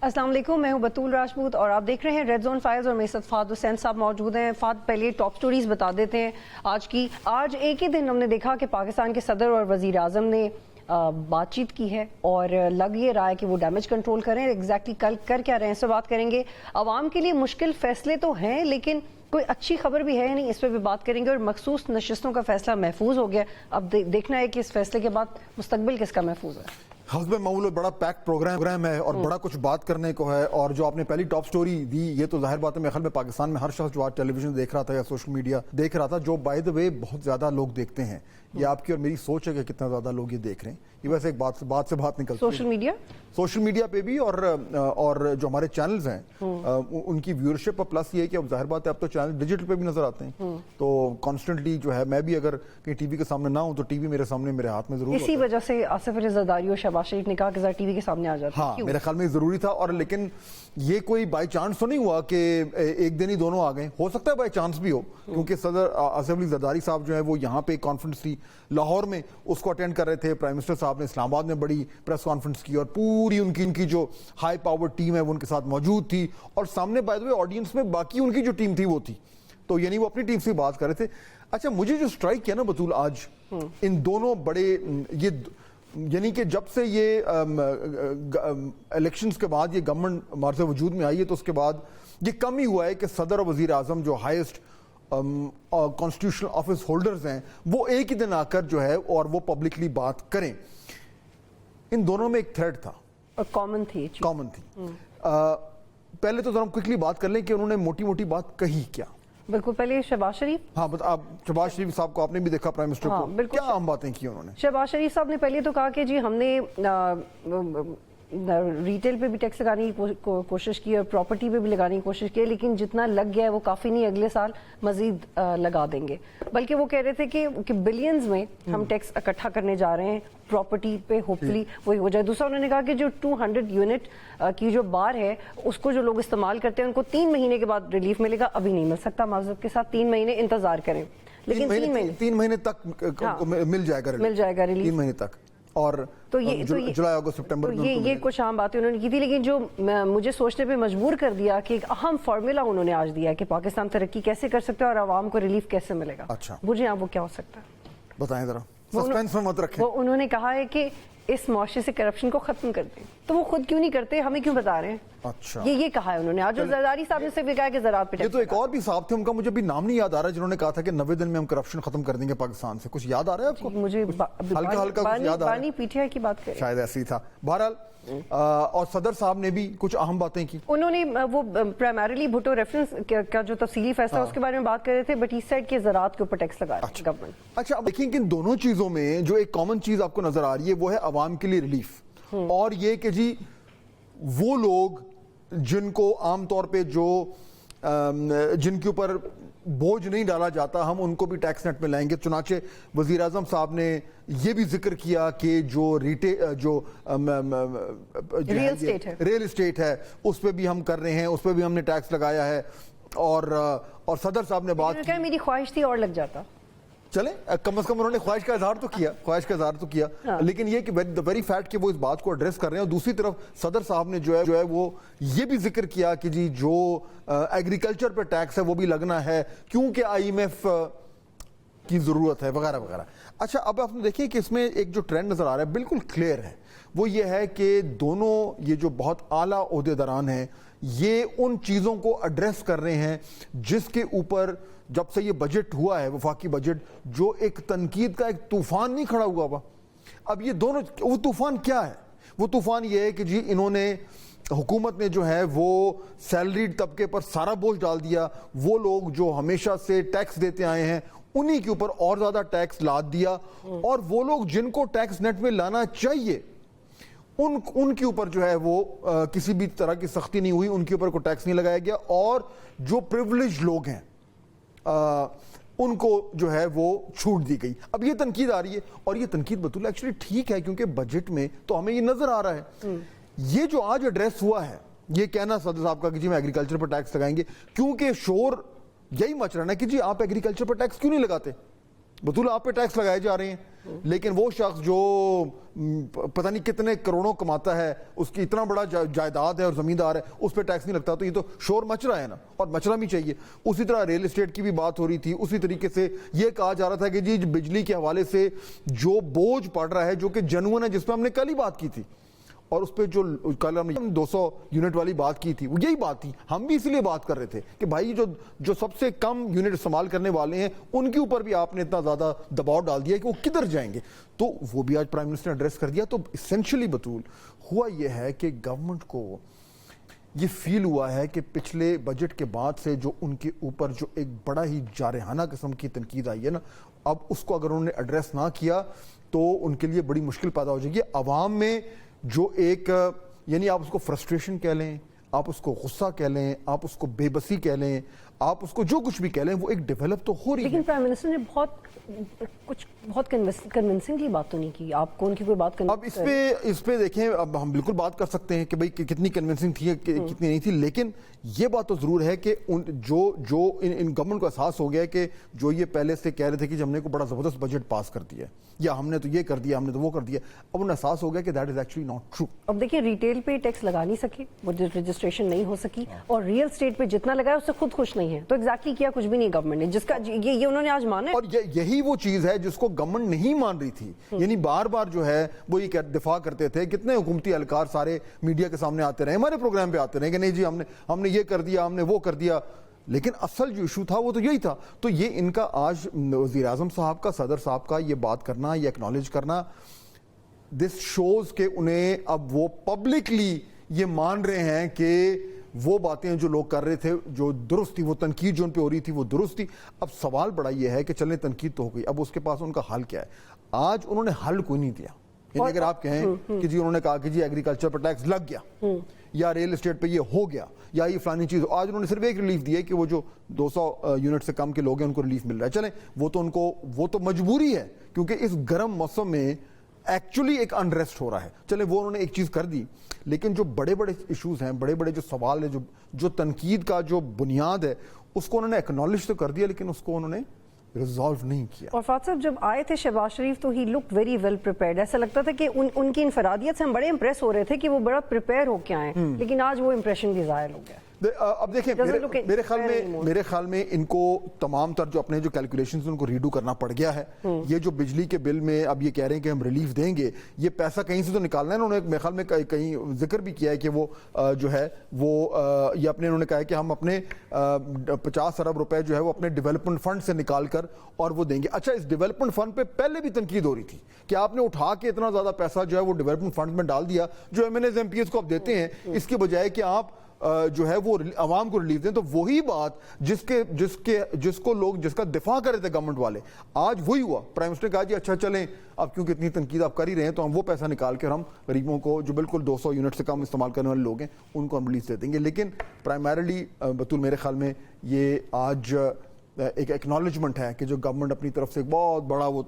السلام علیکم، میں ہوں بطول راجپوت اور آپ دیکھ رہے ہیں ریڈ زون فائلز اور میرے ساتھ فہد حسین صاحب موجود ہیں. فہد، پہلے ٹاپ سٹوریز بتا دیتے ہیں آج ایک ہی دن ہم نے دیکھا کہ پاکستان کے صدر اور وزیر اعظم نے بات چیت کی ہے اور لگ یہ رہا ہے کہ وہ ڈیمیج کنٹرول کریں. ایگزیکٹلی کل کر کیا رہے ہیں اس سے بات کریں گے. عوام کے لیے مشکل فیصلے تو ہیں لیکن کوئی اچھی خبر بھی ہے نہیں، اس پہ بھی بات کریں گے. اور مخصوص نشستوں کا فیصلہ محفوظ ہو گیا، اب دیکھنا ہے کہ اس فیصلے کے بعد مستقبل کس کا محفوظ ہے. حسب معمول بڑا پیک پروگرام ہے اور بڑا کچھ بات کرنے کو ہے. اور جو آپ نے پہلی ٹاپ سٹوری دی، یہ تو ظاہر بات ہے میرے خیال میں پاکستان میں ہر شخص جو آج ٹیلی ویژن دیکھ رہا تھا یا سوشل میڈیا دیکھ رہا تھا، جو بائی دا وے بہت زیادہ لوگ دیکھتے ہیں. یہ آپ کی اور میری سوچ ہے کہ کتنا زیادہ لوگ یہ دیکھ رہے ہیں. یہ ویسے ایک بات سے بات نکلتی ہے سوشل میڈیا پہ بھی اور جو ہمارے چینلز ہیں ان کی ویورشپ اور پلس یہ ہے کہ اب ظاہر بات ہے اب تو چینل ڈیجیٹل پہ بھی نظر آتے ہیں. تو کانسٹنٹلی جو ہے میں بھی اگر کہیں ٹی وی کے سامنے نہ ہوں تو ٹی وی میرے سامنے میرے ہاتھ میں ضرور اسی وجہ سے آصف علی زرداری اور شہباز شریف نے کہا کہ ٹی وی کے سامنے آ جاتا. ہاں میرے خیال میں ضروری تھا. اور لیکن یہ کوئی بائی چانس تو نہیں ہوا کہ ایک دن ہی دونوں آ گئے. ہو سکتا ہے بائی چانس بھی ہو کیونکہ صدر آصف علی زرداری صاحب جو ہے وہ یہاں پہ ایک کانفرنس تھی لاہور میں، اس کو اٹینڈ کر رہے تھے. پرائم منسٹر صاحب نے اسلام آباد میں بڑی پریس کانفرنس کی اور پوری ان کی جو ہائی پاور ٹیم ہے وہ ان کے ساتھ موجود تھی. اور سامنے بائی دا وے آڈینس میں باقی ان کی جو ٹیم تھی وہ تھی. تو یعنی وہ اپنی ٹیم سے بات کر رہے تھے. اچھا مجھے جو اسٹرائک کیا نا بطول آج ان دونوں بڑے یہ یعنی کہ جب سے یہ الیکشنز کے بعد یہ گورنمنٹ مارز وجود میں آئی ہے تو اس کے بعد یہ کم ہی ہوا ہے کہ صدر اور وزیر اعظم جو ہائیسٹ کانسٹیٹیوشنل آفس ہولڈرز ہیں وہ ایک ہی دن آ کر جو ہے اور وہ پبلکلی بات کریں. ان دونوں میں ایک تھریڈ تھا، کامن تھی. پہلے تو ذرا کوئکلی بات کر لیں کہ انہوں نے موٹی موٹی بات کہی کیا. بالکل پہلے شہباز شریف. ہاں شہباز شریف صاحب کو آپ نے بھی دیکھا پرائم منسٹر کو، کیا اہم باتیں کی انہوں نے؟ شہباز شریف صاحب نے پہلے تو کہا کہ جی ہم نے ریٹیل پہ بھی ٹیکس لگانے کی کوشش کی اور پراپرٹی پہ بھی لگانے کی کوشش کی، لیکن جتنا لگ گیا ہے وہ کافی نہیں، اگلے سال مزید لگا دیں گے. بلکہ وہ کہہ رہے تھے کہ بلینز میں ہم ٹیکس اکٹھا کرنے جا رہے ہیں پراپرٹی پہ، ہوپ فلی وہی ہو جائے. دوسرا انہوں نے کہا کہ جو 200 یونٹ کی جو بار ہے اس کو جو لوگ استعمال کرتے ہیں ان کو 3 مہینے کے بعد ریلیف ملے گا. ابھی نہیں مل سکتا، معذرت کے ساتھ 3 مہینے انتظار کریں. لیکن 3 مہینے تک مل جائے گا ریلیف 3 مہینے تک. اور جولائی اگست سپٹمبر یہ کچھ عام باتیں انہوں نے کی تھی. لیکن جو مجھے سوچنے پہ مجبور کر دیا کہ ایک اہم فارمولا انہوں نے آج دیا کہ پاکستان ترقی کیسے کر سکتا ہے اور عوام کو ریلیف کیسے ملے گا. اچھا مجھے وہ کیا ہو سکتا ہے بتائیں ذرا، سسپینس میں مت رکھیں. وہ انہوں نے کہا ہے کہ اس معاشرے سے کرپشن کو ختم کر دیں. تو وہ خود کیوں نہیں کرتے، ہمیں کیوں بتا رہے ہیں؟ اچھا یہ کہا ہے انہوں نے آج. زرداری صاحب نے صرف کہا کہ زراعت پہ. یہ تو ایک اور بھی صاحب تھے، ان کا مجھے بھی نام نہیں یاد آ رہا، جنہوں نے کہا تھا کہ 90 دن میں ہم کرپشن ختم کر دیں گے پاکستان سے. کچھ یاد آ رہا ہے آپ کو؟ مجھے ہلکا کچھ یاد آ رہا ہے. بانی پی ٹی آئی کی بات کریں شاید ایسے ہی تھا. بہرحال اور صدر صاحب نے بھی کچھ اہم باتیں کی. انہوں نے وہ پرائمریلی بھٹو ریفرنس کا جو تفصیلی فیصلہ اس کے بارے میں بات کر رہے تھے، بٹ اس سائڈ کے زراعت کے اوپر ٹیکس لگا رہا ہے گورنمنٹ. اچھا اب دیکھیں کہ ان دونوں چیزوں میں جو ایک کامن چیز آپ کو نظر آ رہی ہے وہ ہے عوام کے لیے ریلیف. اور یہ کہ جی وہ لوگ جن کو عام طور پہ جن کے اوپر بوجھ نہیں ڈالا جاتا ہم ان کو بھی ٹیکس نیٹ میں لائیں گے. چنانچہ وزیر اعظم صاحب نے یہ بھی ذکر کیا کہ جو ریل اسٹیٹ ہے اس پہ بھی ہم کر رہے ہیں، اس پہ بھی ہم نے ٹیکس لگایا ہے. اور صدر صاحب نے بات کی، میری خواہش تھی اور لگ جاتا. چلیں کم از کم انہوں نے خواہش کا اظہار تو کیا. لیکن یہ کہ دا ویری فیکٹ کہ وہ اس بات کو ایڈریس کر رہے ہیں. اور دوسری طرف صدر صاحب نے جو ہے وہ یہ بھی ذکر کیا کہ جی جو ایگریکلچر پہ ٹیکس ہے وہ بھی لگنا ہے کیونکہ IMF کی ضرورت ہے وغیرہ وغیرہ. اچھا اب آپ نے دیکھیں کہ اس میں ایک جو ٹرینڈ نظر آ رہا ہے بالکل کلیئر ہے، وہ یہ ہے کہ دونوں یہ جو بہت اعلیٰ عہدیداران ہیں یہ ان چیزوں کو ایڈریس کر رہے ہیں جس کے اوپر جب سے یہ بجٹ ہوا ہے وفاقی بجٹ جو ایک تنقید کا ایک طوفان نہیں کھڑا ہوا ہوا. اب یہ دونوں وہ طوفان کیا ہے؟ وہ طوفان یہ ہے کہ جی انہوں نے حکومت نے جو ہے وہ سیلریڈ طبقے پر سارا بوجھ ڈال دیا. وہ لوگ جو ہمیشہ سے ٹیکس دیتے آئے ہیں انہی کے اوپر اور زیادہ ٹیکس لاد دیا. اور وہ لوگ جن کو ٹیکس نیٹ میں لانا چاہیے ان کے اوپر جو ہے وہ کسی بھی طرح کی سختی نہیں ہوئی، ان کے اوپر کوئی ٹیکس نہیں لگایا گیا. اور جو پریویلیج لوگ ہیں ان کو جو ہے وہ چھوٹ دی گئی. اب یہ تنقید آ رہی ہے اور یہ تنقید بطول ایکچولی ٹھیک ہے کیونکہ بجٹ میں تو ہمیں یہ نظر آ رہا ہے. یہ جو آج ایڈریس ہوا ہے یہ کہنا صدر صاحب کا کہ جی میں ایگریکلچر پر ٹیکس لگائیں گے، کیونکہ شور یہی مچ رہا ہے کہ جی آپ ایگریکلچر پر ٹیکس کیوں نہیں لگاتے، बतूल आप पे टैक्स लगाए जा रहे हैं, लेकिन वो शख्स जो पता नहीं कितने करोड़ों कमाता है, उसकी इतना बड़ा जायदाद है और जमींदार है, उस पर टैक्स नहीं लगता, तो ये तो शोर मच रहा है ना, और मचना भी चाहिए। उसी तरह रियल एस्टेट की भी बात हो रही थी, उसी तरीके से ये कहा जा रहा था कि जी बिजली के हवाले से जो बोझ पड़ रहा है, जो कि जेन्युइन है, जिस पर हमने कल ही बात की थी, और उस पर जो कल हमने 200 यूनिट वाली बात की थी, वो यही बात थी। हम भी इसलिए बात कर रहे थे कि भाई जो सबसे कम यूनिट इस्तेमाल करने वाले हैं, उनके ऊपर भी आपने इतना ज़्यादा दबाव डाल दिया कि वो किधर जाएंगे। तो वो भी आज प्राइम मिनिस्टर ने एड्रेस कर दिया। तो इसेंशियली बतूल हुआ ये है कि गवर्नमेंट को ये फील हुआ है कि पिछले बजट के बाद से जो उनके ऊपर जो एक बड़ा ही जारहाना किस्म की तनकीद आई है ना, अब उसको अगर उन्होंने एड्रेस ना किया तो उनके लिए बड़ी मुश्किल पैदा हो जाएगी। अवाम में जो एक, यानी आप उसको फ्रस्ट्रेशन कह लें, आप उसको गुस्सा कह लें, आप उसको बेबसी कह लें, आप उसको जो कुछ भी कह लें, वो एक डेवलप तो हो रही है। लेकिन प्राइम मिनिस्टर ने बहुत कन्विंसिंगली बात तो नहीं की। आपको उनकी कोई बात अब इस पे देखें, अब हम बिल्कुल बात कर सकते हैं कि भाई कितनी कन्विंसिंग थी, कितनी नहीं थी, लेकिन ये बात तो जरूर है कि इन गवर्नमेंट को एहसास हो गया कि जो ये पहले से कह रहे थे कि हमने को बड़ा जबरदस्त बजट पास कर दिया, या हमने तो ये कर दिया, हमने तो वो कर दिया, अब उन्हें एहसास हो गया कि that is actually not true. अब देखिए, रिटेल पे टैक्स लगा नहीं सके, वो रजिस्ट्रेशन नहीं हो सकी, और रियल स्टेट पे जितना लगाया उससे खुद खुश नहीं है। तो एग्जैक्टली किया कुछ भी नहीं गवर्नमेंट ने, जिसका ये उन्होंने आज माना है। और यही वो चीज है जिसको गवर्नमेंट नहीं मान रही थी। यानी बार बार जो है वो ये दिफा करते थे, कितने हुकूमती एहलकार सारे मीडिया के सामने आते रहे, हमारे प्रोग्राम पे आते रहे कि नहीं जी हमने ये कर दिया, हमने वो कर दिया, लेकिन असल जो इशू था वो तो यही था। तो ये इनका आज वज़ीर आज़म साहब का, सदर साहब का ये बात करना, ये एक्नॉलेज करना, दिस शोज के उन्हें अब वो पब्लिकली ये मान रहे हैं कि वो बातें जो लोग कर रहे थे जो दुरुस्त थी, वो तनकीद जो उन पे हो रही थी वो दुरुस्त थी। अब सवाल बड़ा ये है कि चलने तनकीद तो हो गई, अब उसके पास उनका हल क्या है। आज उन्होंने हल कोई नहीं दिया। यानी अगर आप कहें कि जी उन्होंने कहा कि जी एग्रीकल्चर पर टैक्स लग गया, या रियल एस्टेट पे ये हो गया, या ये फलानी चीज, आज उन्होंने सिर्फ एक रिलीफ दी है कि वो जो 200 यूनिट से कम के लोग हैं उनको रिलीफ मिल रहा है। चलें, वो तो मजबूरी है, क्योंकि इस गर्म मौसम में एक्चुअली एक अनरेस्ट हो रहा है। चले, वो उन्होंने एक चीज कर दी, लेकिन जो बड़े बड़े इश्यूज हैं, बड़े बड़े जो सवाल है, जो तनकीद का जो बुनियाद है, उसको उन्होंने एक्नॉलेज तो कर दिया, लेकिन उसको उन्होंने रिजॉल्व नहीं किया। और फात साहब जब आए थे शहबाज शरीफ, तो ही लुक वेरी वेल प्रिपेयर्ड। ऐसा लगता था कि उनकी इनफरादियत से हम बड़े इंप्रेस हो रहे थे कि वो बड़ा प्रिपेयर होके आए, लेकिन आज वो इंप्रेशन भी ज़ाहिर हो गया। अब देखिए, मेरे ख्याल में इनको तमाम तर जो अपने जो कैलकुलेशंस उनको रीडू करना पड़ गया है। ये जो बिजली के बिल में अब ये कह रहे हैं कि हम रिलीफ देंगे, ये पैसा कहीं से तो निकालना है। उन्होंने मेरे ख्याल में कहीं जिक्र भी किया है कि वो जो है वो ये अपने उन्होंने कहा है कि हम अपने 50 अरब रुपए जो है वो अपने डेवलपमेंट फंड से निकाल कर और वो देंगे। अच्छा, इस डेवलपमेंट फंड पे पहले भी तनकीद हो रही थी कि आपने उठा के इतना ज्यादा पैसा जो है वो डेवलपमेंट फंड में डाल दिया, जो MNAs MPs को आप देते हैं, इसके बजाय कि आप जो है वो अवाम को रिलीफ दें। तो वही बात जिसका दिफा कर रहे थे गवर्नमेंट वाले, आज वही हुआ। प्राइम मिनिस्टर ने कहा जी अच्छा चलें, अब क्योंकि इतनी तनकीद आप कर ही रहे हैं, तो हम वो पैसा निकाल कर हम गरीबों को, जो बिल्कुल 200 यूनिट से कम इस्तेमाल करने वाले लोग हैं, उनको हम रिलीफ दे देंगे। लेकिन प्राइमरीली बतूल मेरे ख्याल में ये आज एक एक्नॉलेजमेंट है कि जो गवर्नमेंट अपनी तरफ से एक बहुत बड़ा वो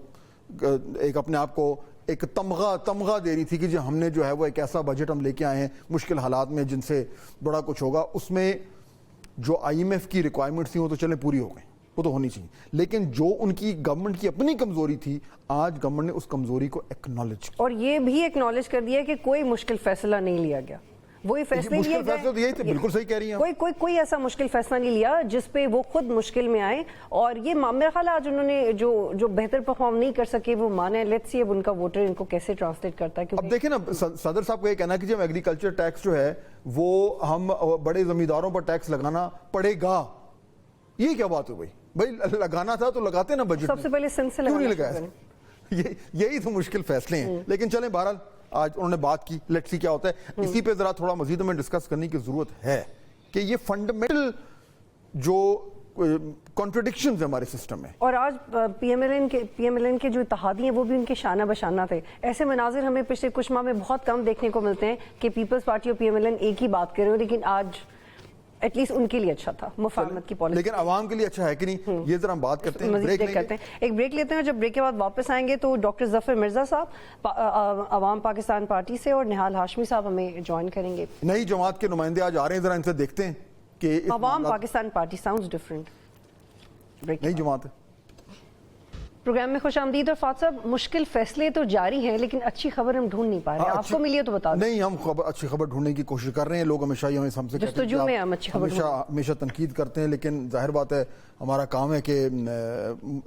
एक अपने आप को एक तमगा दे रही थी कि जो हमने जो है वो एक ऐसा बजट हम लेके आए हैं मुश्किल हालात में जिनसे बड़ा कुछ होगा। उसमें जो IMF की रिक्वायरमेंट्स थी वो तो चलें पूरी हो गई, वो तो होनी चाहिए, लेकिन जो उनकी गवर्नमेंट की अपनी कमजोरी थी, आज गवर्नमेंट ने उस कमजोरी को एक्नॉलेज किया, और ये भी एक्नॉलेज कर दिया कि कोई मुश्किल फैसला नहीं लिया गया। वही फैसले लिए गए, बिल्कुल सही कह रही हैं। कोई ऐसा मुश्किल फैसला नहीं लिया जिस पे वो खुद मुश्किल में आए। और ये मेरा ख्याल आज उन्होंने जो बेहतर परफॉर्म नहीं कर सके वो माने। लेट्स सी अब उनका वोटर इनको कैसे ट्रांसलेट करता है। अब देखिए ना, सदर साहब का ये कहना है कि जब एग्रीकल्चर टैक्स जो है वो हम बड़े जमींदारों पर टैक्स लगाना पड़ेगा, ये क्या बात हो गई भाई? लगाना था तो लगाते ना बजट, सबसे पहले सिंध से क्यों नहीं लगाया? यही तो मुश्किल फैसले हैं। लेकिन चलें, बहरहाल आज उन्होंने बात की, लेट्स सी क्या होता है। इसी पे जरा थोड़ा मजीद हमें डिस्कस करने की जरूरत है कि ये फंडामेंटल जो कॉन्ट्रडिक्शंस है हमारे सिस्टम में। और आज PMLN के जो इत्तेहादी हैं वो भी उनके शाना बशाना थे। ऐसे मनाजिर हमें पिछले कुछ माह में बहुत कम देखने को मिलते हैं कि पीपल्स पार्टी और PMLN एक ही बात कर रहे हो, लेकिन आज एटलीस्ट उनके लिए अच्छा था मुफाहमत की पॉलिसी। लेकिन आवाम के लिए अच्छा है कि नहीं, ये जरा हम बात करते हैं। एक ब्रेक लेते हैं। जब ब्रेक के बाद वापस आएंगे तो डॉक्टर जफर मिर्जा साहब अवाम पाकिस्तान पार्टी से और निहाल हाशमी साहब हमें ज्वाइन करेंगे। नई जमात के नुमाइंदे आज आ रहे हैं, जरा इनसे देखते हैं कि अवाम पाकिस्तान पार्टी साउंड्स डिफरेंट। नई जमात है। प्रोग्राम में खुश आमदीद। और फात साहब, मुश्किल फैसले तो जारी हैं लेकिन अच्छी खबर हम ढूंढ नहीं पा रहे हैं, आपको मिली है तो बता दें। नहीं, हम अच्छी खबर ढूंढने की कोशिश कर रहे हैं। लोग हमेशा ही हमसे कहते हैं कि हम अच्छी खबर हमेशा तनकीद करते हैं, लेकिन जाहिर बात है हमारा काम है कि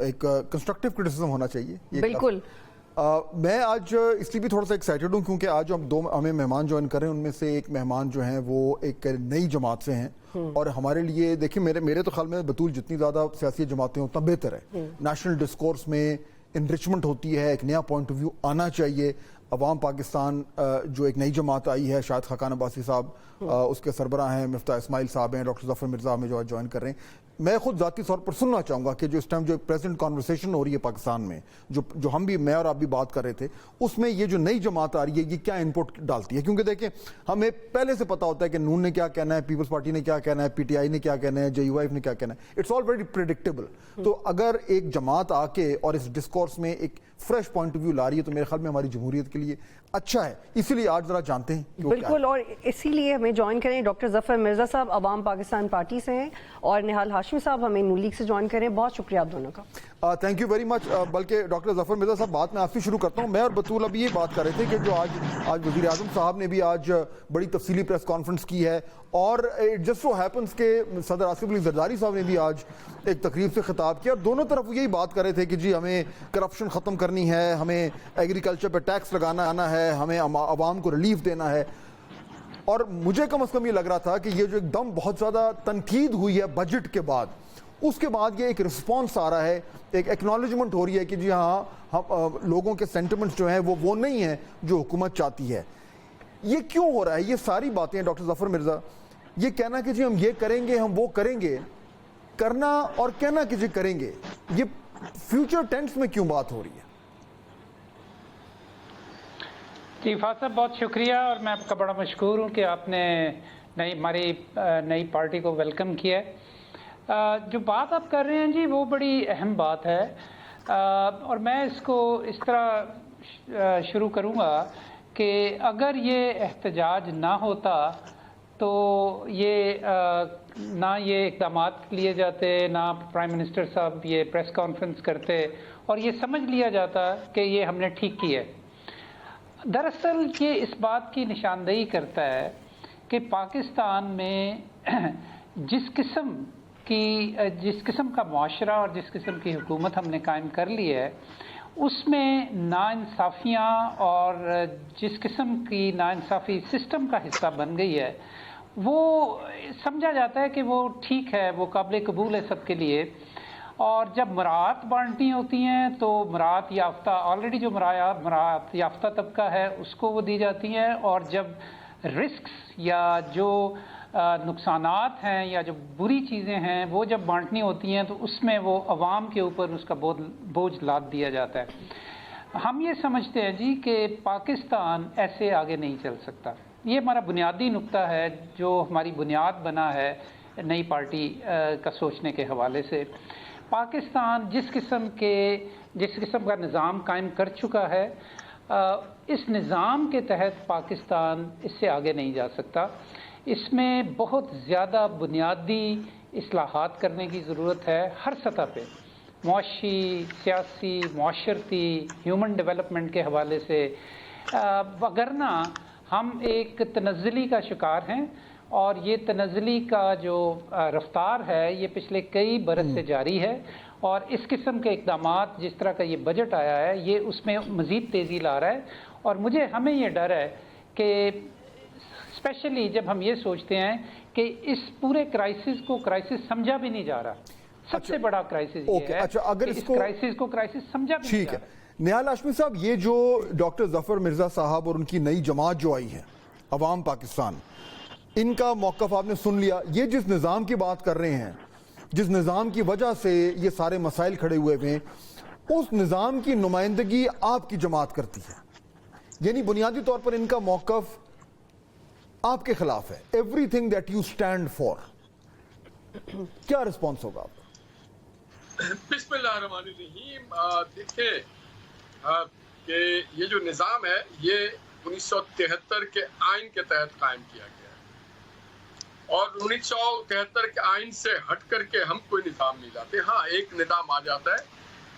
एक कंस्ट्रक्टिव क्रिटिसिज्म होना चाहिए। बिल्कुल। मैं आज इसलिए भी थोड़ा सा एक्साइटेड हूँ क्योंकि आज हमें मेहमान ज्वाइन कर रहे हैं। उनमें से एक मेहमान जो हैं वो एक नई जमात से हैं और हमारे लिए देखिए मेरे तो ख्याल में बतूल जितनी ज़्यादा सियासी जमातें उतना बेहतर है। नेशनल डिस्कोर्स में इनरिचमेंट होती है, एक नया पॉइंट ऑफ व्यू आना चाहिए। अवाम पाकिस्तान जो एक नई जमात आई है, शायद खाकान अब्बासी साहब उसके सरबराह हैं, मिफ्ता इस्माइल साहब हैं, डॉक्टर जफर मिर्ज़ा हमें जो ज्वाइन कर रहे हैं। मैं खुद ज़ाती तौर पर सुनना चाहूँगा कि जो इस टाइम जो प्रेजेंट कॉन्वर्सेशन हो रही है पाकिस्तान में, जो मैं और आप भी बात कर रहे थे, उसमें ये जो नई जमात आ रही है ये क्या इनपुट डालती है। क्योंकि देखें, हमें पहले से पता होता है कि नून ने क्या कहना है, पीपल्स पार्टी ने क्या कहना है, PTI ने क्या कहना है, JUIF ने क्या कहना है। It's all very predictable. तो अगर एक जमात आके और इस डिस्कोर्स में एक फ्रेश पॉइंट ऑफ व्यू ला रही है तो मेरे ख्याल में हमारी जमहूरियत के लिए अच्छा है। इसीलिए आज जरा जानते हैं। बिल्कुल, और इसीलिए हमें ज्वाइन करें डॉक्टर जफर मिर्ज़ा साहब अवाम पाकिस्तान पार्टी से हैं और निहाल हाशमी साहब हमें नून लीग से ज्वाइन करें। बहुत शुक्रिया आप दोनों का। Thank you very much. बल्कि डॉक्टर जफर मिर्ज़ा साहब, बात मैं आपसे शुरू करता हूँ। मैं और बतूल अभी ये बात कर रहे थे कि जो आज वज़ीर आज़म साहब ने भी आज बड़ी तफसीली प्रेस कॉन्फ्रेंस की है और इट जस्ट सो हैपन्स के सदर आसिफ अली जरदारी साहब ने भी आज एक तकरीब से खिताब किया और दोनों तरफ यही बात कर रहे थे कि जी हमें करप्शन ख़त्म करनी है, हमें एग्रीकल्चर पर टैक्स लगाना आना है, हमें आवाम को रिलीफ देना है। और मुझे कम अज़ कम ये लग रहा था कि ये जो एकदम बहुत ज़्यादा तनकीद हुई है बजट के बाद, उसके बाद ये एक रिस्पॉन्स आ रहा है, एक एक्नॉलेजमेंट हो रही है कि जी हाँ, हम लोगों के सेंटिमेंट्स जो हैं वो नहीं है जो हुकूमत चाहती है। ये क्यों हो रहा है? ये सारी बातें डॉक्टर जफर मिर्ज़ा, ये कहना कि जी हम ये करेंगे, हम वो करेंगे, करना और कहना कि जी करेंगे, ये फ्यूचर टेंस में क्यों बात हो रही है? जी फात साहब, बहुत शुक्रिया और मैं आपका बड़ा मशकूर हूँ कि आपने हमारी नई पार्टी को वेलकम किया है। जो बात आप कर रहे हैं जी वो बड़ी अहम बात है और मैं इसको इस तरह शुरू करूँगा कि अगर ये एहतजाज ना होता तो ये ना ये इक़दामात लिए जाते, ना प्राइम मिनिस्टर साहब ये प्रेस कॉन्फ्रेंस करते और ये समझ लिया जाता कि ये हमने ठीक किया है। दरअसल ये इस बात की निशानदेही करता है कि पाकिस्तान में जिस किस्म का मुआशरा और जिस किस्म की हुकूमत हमने कायम कर ली है, उसमें नाइंसाफ़ियाँ और जिस किस्म की नाइंसाफ़ी सिस्टम का हिस्सा बन गई है, वो समझा जाता है कि वो ठीक है, वो काबिल कबूल है सबके लिए। और जब मराहत बांटनी होती हैं तो मराहत याफ्ता, ऑलरेडी जो मराहत याफ्ता तबका है उसको वो दी जाती हैं, और जब रिस्क्स या जो नुकसानात हैं या जो बुरी चीज़ें हैं वो जब बांटनी होती हैं तो उसमें वो अवाम के ऊपर उसका बोझ लाद दिया जाता है। हम ये समझते हैं जी कि पाकिस्तान ऐसे आगे नहीं चल सकता। ये हमारा बुनियादी नुक्ता है जो हमारी बुनियाद बना है नई पार्टी का सोचने के हवाले से। पाकिस्तान जिस किस्म का निज़ाम कायम कर चुका है, इस निज़ाम के तहत पाकिस्तान इससे आगे नहीं जा सकता। इसमें बहुत ज़्यादा बुनियादी इस्लाहात करने की ज़रूरत है हर सतह पे, मुआशी, सियासी, मुआशरती, ह्यूमन डेवलपमेंट के हवाले से, वगरना हम एक तनज़्ज़ुली का शिकार हैं और ये तनज़्ज़ुली का जो रफ्तार है ये पिछले कई बरस से जारी है। और इस किस्म के इक़दामात, जिस तरह का ये बजट आया है, ये उसमें मज़ीद तेज़ी ला रहा है। और हमें ये डर है कि स्पेशली जब हम ये सोचते हैं कि इस पूरे क्राइसिस को क्राइसिस समझा भी नहीं जा रहा। सबसे बड़ा क्राइसिस ये है। अच्छा, अगर इस क्राइसिस को क्राइसिस समझा भी नहीं जा रहा। निहाल हाशमी साहब, ये जो डॉक्टर जफर मिर्ज़ा साहब और उनकी नई जमात जो आई है अवाम पाकिस्तान, इनका मौक़िफ़ आपने सुन लिया। ये जिस निज़ाम की बात कर रहे हैं, जिस निज़ाम की वजह से ये सारे मसाइल खड़े हुए हैं, उस निज़ाम की नुमाइंदगी आपकी जमात करती है, यानी बुनियादी तौर पर इनका मौक़िफ़ आपके खिलाफ है। Everything that you stand for, क्या रिस्पॉन्स होगा आपका? बिस्मिल्लाहिर्रहमानिर्रहीम। देखिए कि ये जो निज़ाम है ये 1973 के आइन के तहत कायम किया गया है और 1973 के आइन से हट करके हम कोई निज़ाम नहीं लाते। हाँ, एक निज़ाम आ जाता है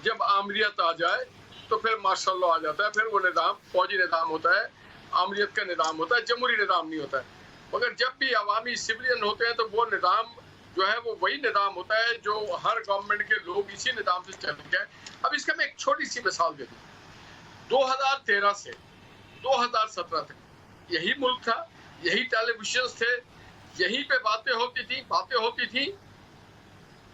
जब आमरीत आ जाए तो फिर मार्शल लॉ आ जाता है, फिर वो निज़ाम फौजी निज़ाम होता है, आमरीत का निज़ाम होता है, जमहूरी निज़ाम नहीं होता है। मगर जब भी अवामी सिविलियन होते हैं तो वो निज़ाम जो है वो वही निज़ाम होता है जो हर गवर्नमेंट के लोग इसी निज़ाम से चल गए। अब इसका मैं एक छोटी सी मिसाल दे दूँ। 2013 से 2017 तक यही मुल्क था, यही टेलीविजन थे, यहीं पे बातें होती थी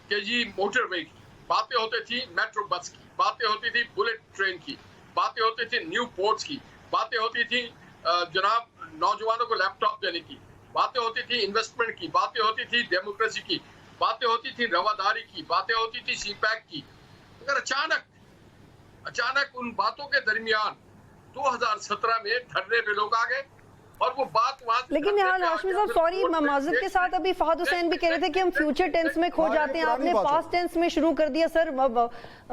कि जी मोटरवे की, बातें होती थी मेट्रो बस की, बातें होती थी बुलेट ट्रेन की, बातें होती थी न्यू पोर्ट्स की, बातें होती थी जनाब नौजवानों को लैपटॉप देने की, बातें होती थी इन्वेस्टमेंट की, बातें होती थी डेमोक्रेसी की, बातें होती थी रवादारी की, बातें होती थी सीपैक की। मगर अचानक उन बातों के दरमियान 2017 में धरने पे लोग आ गए और वो बात वहां। लेकिन यहाँ हाशमी साहब सॉरी माजरत के साथ अभी फहद हुसैन भी कह रहे थे कि हम फ्यूचर टेंस में खो जाते हैं, आपने पास्ट टेंस में शुरू कर दिया। सर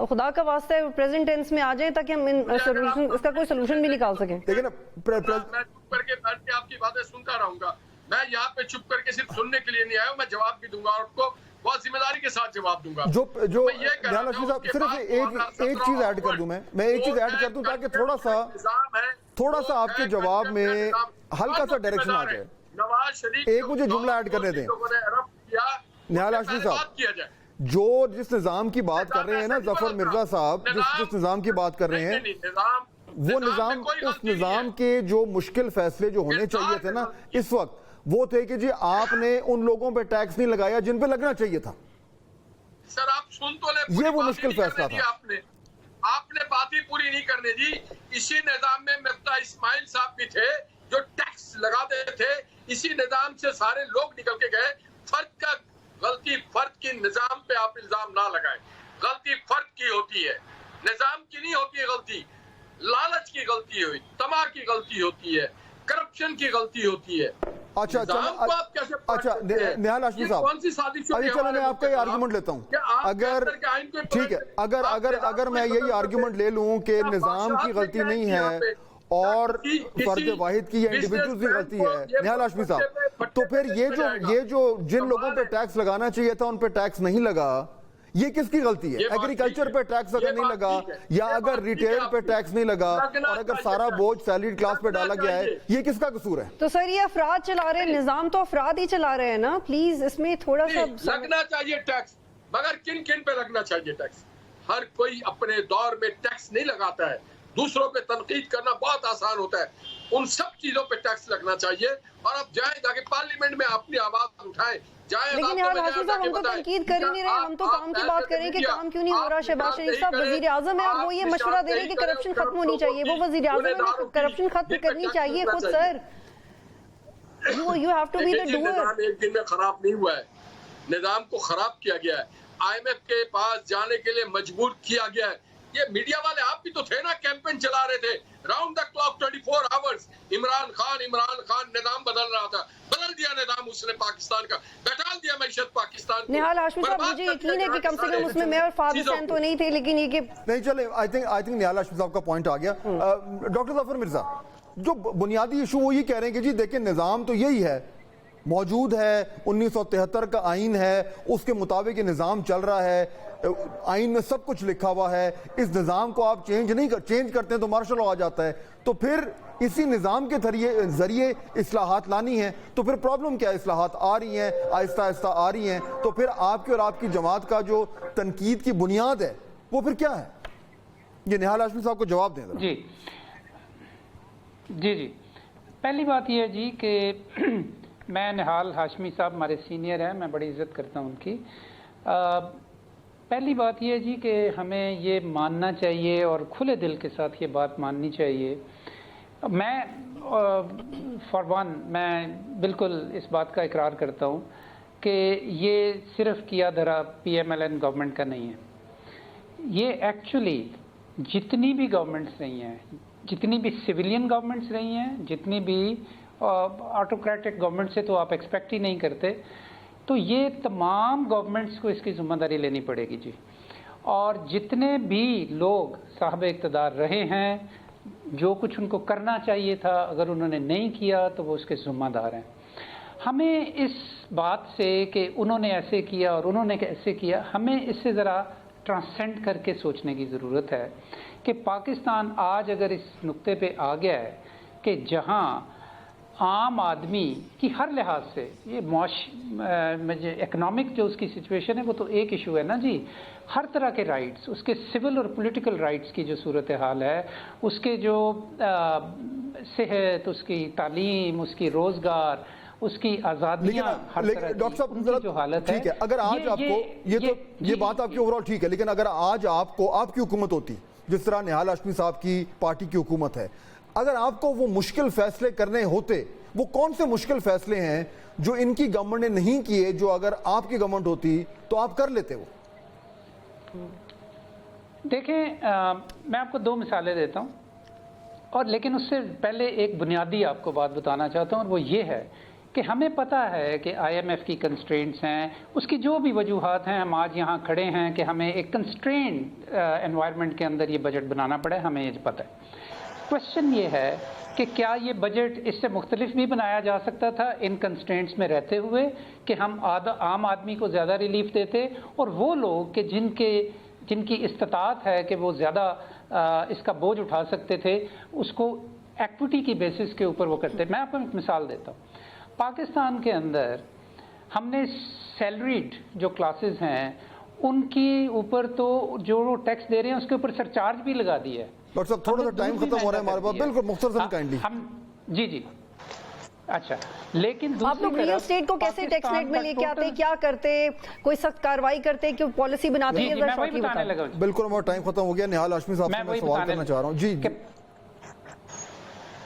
खुदा का वास्ता है प्रेजेंट टेंस में आ जाएं ताकि हम इसका कोई सोल्यूशन भी निकाल सकें। देखिए ना मैं चुप करके बैठ के आपकी बातें सुनता रहूंगा। मैं यहाँ पे चुप करके सिर्फ सुनने के लिए नहीं आया हूँ, मैं जवाब भी दूंगा और आपको बहुत जिम्मेदारी के साथ जवाब दूंगा। जो निहाल हाशमी साहब सिर्फ एक चीज ऐड कर दूं, मैं एक चीज ऐड कर दूं ताकि थोड़ा सा आपके जवाब में हल्का सा डायरेक्शन आ जाए। नवाज शरीफ एक मुझे जुमला ऐड करने दें निहाल हाशमी साहब, जो जिस निजाम की बात कर रहे हैं ना जफर मिर्जा साहब, जिस निजाम की बात कर रहे हैं वो निजाम, उस निजाम के जो मुश्किल फैसले जो होने चाहिए थे ना इस वक्त वो थे कि जी आपने उन लोगों पे टैक्स नहीं लगाया जिन पे लगना चाहिए था। सर आप सुन तो ले, ये वो मुश्किल फैसला था। आपने बात ही पूरी नहीं करने दी। इसी निजाम में मिर्जा इस्माइल साहब भी थे जो टैक्स लगाते थे, इसी निजाम से सारे लोग निकल के गए। गलती फर्द की निजाम पे आप इल्जाम ना लगाएं, गलती फर्द की होती है, निजाम की नहीं होती है गलती। लालच की गलती हुई, तमा की गलती होती है, करप्शन की गलती होती है। अच्छा निहाल हाशमी साहब, अभी चलो मैं आपका ये आर्गुमेंट लेता हूँ। अगर ठीक है, अगर मैं यही आर्गुमेंट ले लूं कि निजाम की गलती नहीं है और फर्द वाहिद की या इंडिविजुअल की गलती है निहाल हाशमी साहब, तो फिर ये जो जिन लोगों पे टैक्स लगाना चाहिए था उन पे टैक्स नहीं लगा, ये किसकी गलती है? एग्रीकल्चर पे टैक्स अगर नहीं लगा या अगर रिटेल पे टैक्स नहीं लगा और अगर सारा बोझ सैलरीड क्लास पे डाला गया है, ये किसका कसूर है? तो सर ये अफराद चला रहे हैं, निजाम तो अफराद ही चला रहे हैं ना। प्लीज इसमें थोड़ा सा लगना चाहिए टैक्स, मगर किन किन पे लगना चाहिए टैक्स? हर कोई अपने दौर में टैक्स नहीं लगाता है। दूसरों पे तनकीद करना बहुत आसान होता है, उन सब चीजों पे टैक्स लगना चाहिए। और अब जाए जाके पार्लियामेंट में अपनी आवाज उठाएं। लेकिन यार हाशमी साहब हम तो तनकीद कर ही नहीं रहे, हम तो काम की बात करें कि काम क्यों नहीं हो रहा। शहबाज शरीफ साहब वजीर आजम है और वो ये मशवरा दे रहे हैं कि करप्शन खत्म होनी चाहिए। वो वजीर आजम है, करप्शन खत्म करनी चाहिए खुद। Sir you have to be the doer. एक दिन में खराब नहीं हुआ है, निजाम को खराब किया गया है, IMF के पास जाने के लिए मजबूर किया गया है। ये मीडिया वाले आप भी तो थे ना, कैंपेन चला रहे थे round the clock 24 hours. Imran Khan निजाम बदल रहा था, बदल दिया निजाम उसने पाकिस्तान का, बैठा दिया मैशत पाकिस्तान को। निहाल हाशमी साहब मुझे यकीन है कि कम से कम उसमें मैं और फहद हुसैन तो नहीं थे, लेकिन ये कि नहीं चले। आई थिंक निहाल हाशमी साहब का पॉइंट आ गया। डॉक्टर जफर मिर्जा जो बुनियादी इशू वो ये कह रहे हैं कि जी देखिए निजाम तो यही है, मौजूद है, 1973 का आइन है, उसके मुताबिक ये निज़ाम चल रहा है, आइन में सब कुछ लिखा हुआ है। इस निज़ाम को आप चेंज करते हैं तो मार्शल लॉ आ जाता है। तो फिर इसी निज़ाम के जरिए इस्लाहात लानी है, तो फिर प्रॉब्लम क्या है? इस्लाहात आ रही हैं, आहिस्ता आहिस्ता आ रही हैं, तो फिर आपकी और आपकी जमात का जो तनकीद की बुनियाद है वो फिर क्या है? ये निहाल हाशमी साहब को जवाब दें। जी जी जी पहली बात यह है जी कि मैं निहाल हाशमी साहब हमारे सीनियर हैं, मैं बड़ी इज़्ज़त करता हूं उनकी। पहली बात यह है जी कि हमें ये मानना चाहिए और खुले दिल के साथ ये बात माननी चाहिए। मैं फॉर वन मैं बिल्कुल इस बात का इकरार करता हूं कि ये सिर्फ किया धरा PMLN गवर्नमेंट का नहीं है। ये एक्चुअली जितनी भी गवर्नमेंट्स रही हैं, जितनी भी सिविलियन गवर्नमेंट्स रही हैं, जितनी भी ऑटोक्रेटिक गवर्नमेंट से तो आप एक्सपेक्ट ही नहीं करते, तो ये तमाम गवर्नमेंट्स को इसकी जिम्मेदारी लेनी पड़ेगी जी। और जितने भी लोग साहब इक़्तिदार रहे हैं, जो कुछ उनको करना चाहिए था अगर उन्होंने नहीं किया तो वो उसके जिम्मेदार हैं। हमें इस बात से कि उन्होंने ऐसे किया और उन्होंने कैसे किया, हमें इससे ज़रा ट्रांसेंड करके सोचने की ज़रूरत है कि पाकिस्तान आज अगर इस नुक्ते पे आ गया है कि जहां आम आदमी की हर लिहाज से ये इकोनॉमिक जो उसकी सिचुएशन है वो तो एक इशू है ना जी, हर तरह के राइट्स, उसके सिविल और पॉलिटिकल राइट्स की जो सूरत हाल है, उसके जो सेहत, उसकी तालीम, उसकी रोज़गार, उसकी आज़ादियाँ, हर तरह डॉक्टर साहब उनकी जो हालत है, ठीक है, अगर आज आपको ये बात आपकी ओवरऑल ठीक है, लेकिन अगर आज आपको आपकी हुकूमत होती जिस तरह निहाल हाशमी साहब की पार्टी की हुकूमत है, अगर आपको वो मुश्किल फैसले करने होते, वो कौन से मुश्किल फैसले हैं जो इनकी गवर्नमेंट ने नहीं किए, जो अगर आपकी गवर्नमेंट होती तो आप कर लेते? वो देखें, मैं आपको दो मिसालें देता हूं, और लेकिन उससे पहले एक बुनियादी आपको बात बताना चाहता हूं, और वो ये है कि हमें पता है कि IMF की कंस्ट्रेंट्स हैं, उसकी जो भी वजूहात हैं, हम आज यहाँ खड़े हैं कि हमें एक कंस्ट्रेंट एनवायरनमेंट के अंदर ये बजट बनाना पड़ा है, हमें ये पता है। क्वेश्चन ये है कि क्या ये बजट इससे मुख्तलिफ भी बनाया जा सकता था इन कंस्ट्रेंट्स में रहते हुए, कि हम आम आदमी को ज़्यादा रिलीफ देते और वो लोग कि जिनकी इस्तात है कि वो ज़्यादा इसका बोझ उठा सकते थे, उसको एक्विटी की बेसिस के ऊपर वो करते। मैं आपको एक मिसाल देता हूँ। पाकिस्तान के अंदर हमने सैलरीड जो क्लासेस हैं उनके ऊपर तो जो टैक्स दे रहे हैं उसके ऊपर सरचार्ज भी लगा दिया है। डॉक्टर साहब थोड़ा सा टाइम खत्म हो रहा है हमारे पास, बिल्कुल मुख्तसर काइंडली। जी अच्छा, लेकिन आप लोग रियल स्टेट को कैसे टैक्स नेट में लेके आते, क्या करते, कोई सख्त कार्रवाई करते, क्यों पॉलिसी बनाते हैं? बिल्कुल हमारा टाइम खत्म हो गया। निहाल हाशमी साहब से मैं सवाल करना चाह रहा हूँ जी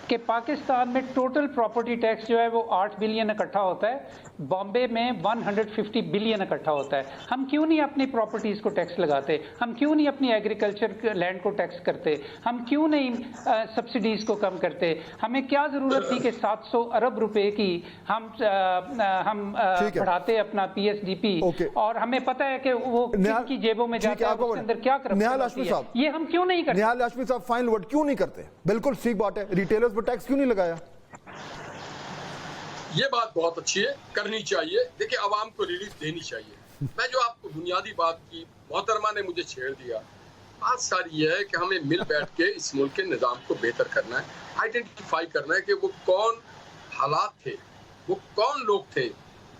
कि पाकिस्तान में टोटल प्रॉपर्टी टैक्स जो है वो 8 बिलियन इकट्ठा होता है, बॉम्बे में 150 बिलियन इकट्ठा होता है। हम क्यों नहीं अपनी प्रॉपर्टीज को टैक्स लगाते? हम क्यों नहीं अपनी एग्रीकल्चर लैंड को टैक्स करते? हम क्यों नहीं सब्सिडीज को कम करते? हमें क्या जरूरत थी कि 700 अरब रुपए की हम बढ़ाते अपना PSDP, और हमें पता है कि वो किसकी जेबों में जाता है, उसके अंदर क्या करप्शन है, ये हम क्यों नहीं करते? निहाल हाशमी साहब फाइनल वर्ड क्यों नहीं करते? बिल्कुल ठीक बात है, रिटेलर्स पर टैक्स क्यों नहीं लगाया? ये बात बहुत अच्छी है, करनी चाहिए। देखिए, आवाम को रिलीफ देनी चाहिए। मैं जो आपको बुनियादी बात की, मोहतरमा ने मुझे छेड़ दिया। बात सारी ये है कि हमें मिल बैठ के इस मुल्क के निज़ाम को बेहतर करना है, आइडेंटिफाई करना है कि वो कौन हालात थे, वो कौन लोग थे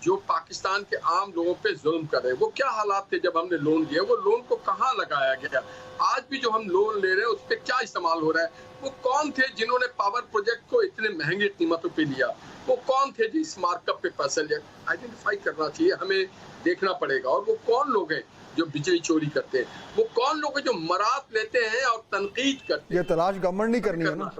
जो पाकिस्तान के आम लोगों पे जुल्म कर रहे हैं, वो क्या हालात थे जब हमने लोन लिया, वो लोन को कहाँ लगाया गया, आज भी जो हम लोन ले रहे हैं उस पर क्या इस्तेमाल हो रहा है, वो कौन थे जिन्होंने पावर प्रोजेक्ट को इतने महंगे कीमतों पे लिया, वो कौन थे जो इस मार्कअप पे पैसे लिया। आइडेंटिफाई करना चाहिए, हमें देखना पड़ेगा। और वो कौन लोग हैं जो बिजली चोरी करते हैं, वो कौन लोग हैं जो मरात लेते हैं और तनकीद करते हैं। ये तलाश गवर्नमेंट नहीं करनी है ना,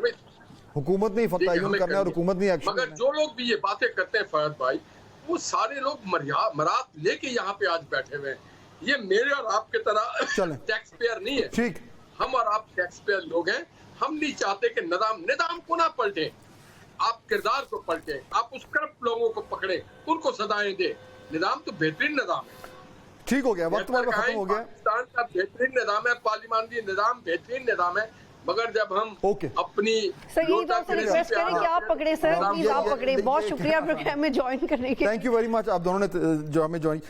हुकूमत नहीं फतह करना है और हुकूमत नहीं एक्शन। मगर जो लोग भी ये बातें करते हैं फहद भाई, वो सारे लोग मरात लेके यहाँ पे आज बैठे हुए हैं। ये मेरे और आपके तरह टैक्स पेयर नहीं है, ठीक, हम और आप टैक्स पेयर लोग हैं। हम नहीं चाहते कि निजाम को ना पलटे, आप किरदार को पलटे, आप उस करप्ट लोगों को पकड़े, उनको सजाएं दे। निजाम तो बेहतरीन निजाम है, ठीक हो गया, वक्त खत्म हो गया। पाकिस्तान का बेहतरीन निजाम है, पार्लिमानी निजाम बेहतरीन निजाम है, मगर जब हम अपनी सर यही तो आपसे रिक्वेस्ट करें कि आप पकड़े सर, प्लीज आप पकड़े। बहुत शुक्रिया प्रोग्राम में ज्वाइन करने के लिए। थैंक यू वेरी मच, आप दोनों ने जो हमें ज्वाइन।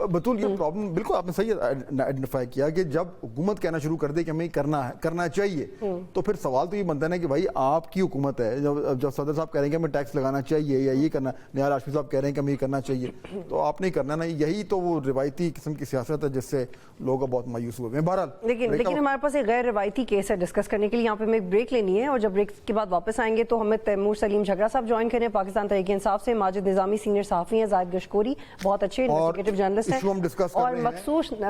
बतूल ये प्रॉब्लम बिल्कुल आपने सही आइडेंटिफाई किया कि जब हुकूमत कहना शुरू कर दे कि हमें करना चाहिए, तो फिर सवाल तो ये बनता है ना कि भाई आपकी हुकूमत है, जब सदर साहब कह रहे हैं कि हमें टैक्स लगाना चाहिए या ये करना, निहाल हाशमी साहब कह रहे हैं कि हमें ये करना चाहिए, तो आपने करना ना। यही तो वो रिवायती किस्म की सियासत है जिससे लोग बहुत मायूस हुए हैं। बहरहाल लेकिन हमारे पास एक गैर रिवायती केस है डिस्कस करने के लिए, यहाँ पे हमें ब्रेक लेनी है, और जब ब्रेक के बाद वापस आएंगे तो हमें तैमूर सलीम झगड़ा साहब ज्वाइन करें पाकिस्तान तहरीक इंसाफ से, माजिद निजामी सीनियर सहाफ़ी हैं, जाहिद गशकोरी बहुत अच्छे इन्वेस्टिगेटिव जर्नलिस्ट हैं, और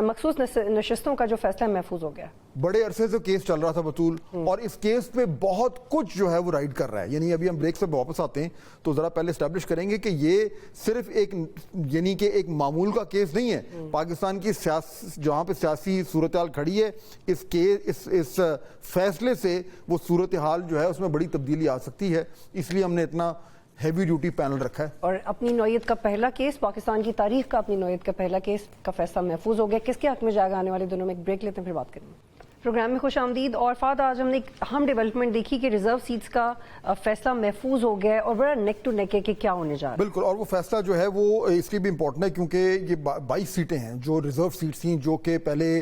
मखसूस नशिस्तों का जो फैसला महफूज हो गया। बड़े अरसे से केस चल रहा था बतूल, और इस केस पे बहुत कुछ जो है वो राइड कर रहा है। यानी अभी हम ब्रेक से वापस आते हैं तो जरा पहले एस्टैब्लिश करेंगे कि ये सिर्फ एक यानी कि एक मामूल का केस नहीं है। पाकिस्तान की जहाँ पे सियासी सूरत हाल खड़ी है, इस फैसले से वो सूरत हाल जो है उसमें बड़ी तब्दीली आ सकती है, इसलिए हमने इतना हैवी ड्यूटी पैनल रखा है। और अपनी नौयत का पहला केस, पाकिस्तान की तारीख का अपनी नौयत का पहला केस का फैसला महफूज हो गया। किसके हक में जाएगा आने वाले दिनों में? एक ब्रेक लेते हैं, फिर बात करेंगे। प्रोग्राम में खुश आमदीद। और फाद आज हमने एक अहम डेवलपमेंट देखी कि रिजर्व सीट्स का फैसला महफूज हो गया है, और बड़ा नेक टू नेक है कि क्या होने जा रहा है। बिल्कुल, और वो फैसला जो है वो इसलिए भी इम्पोर्टेंट है क्योंकि ये 22 सीटें हैं जो रिजर्व सीट्स थी, जो कि पहले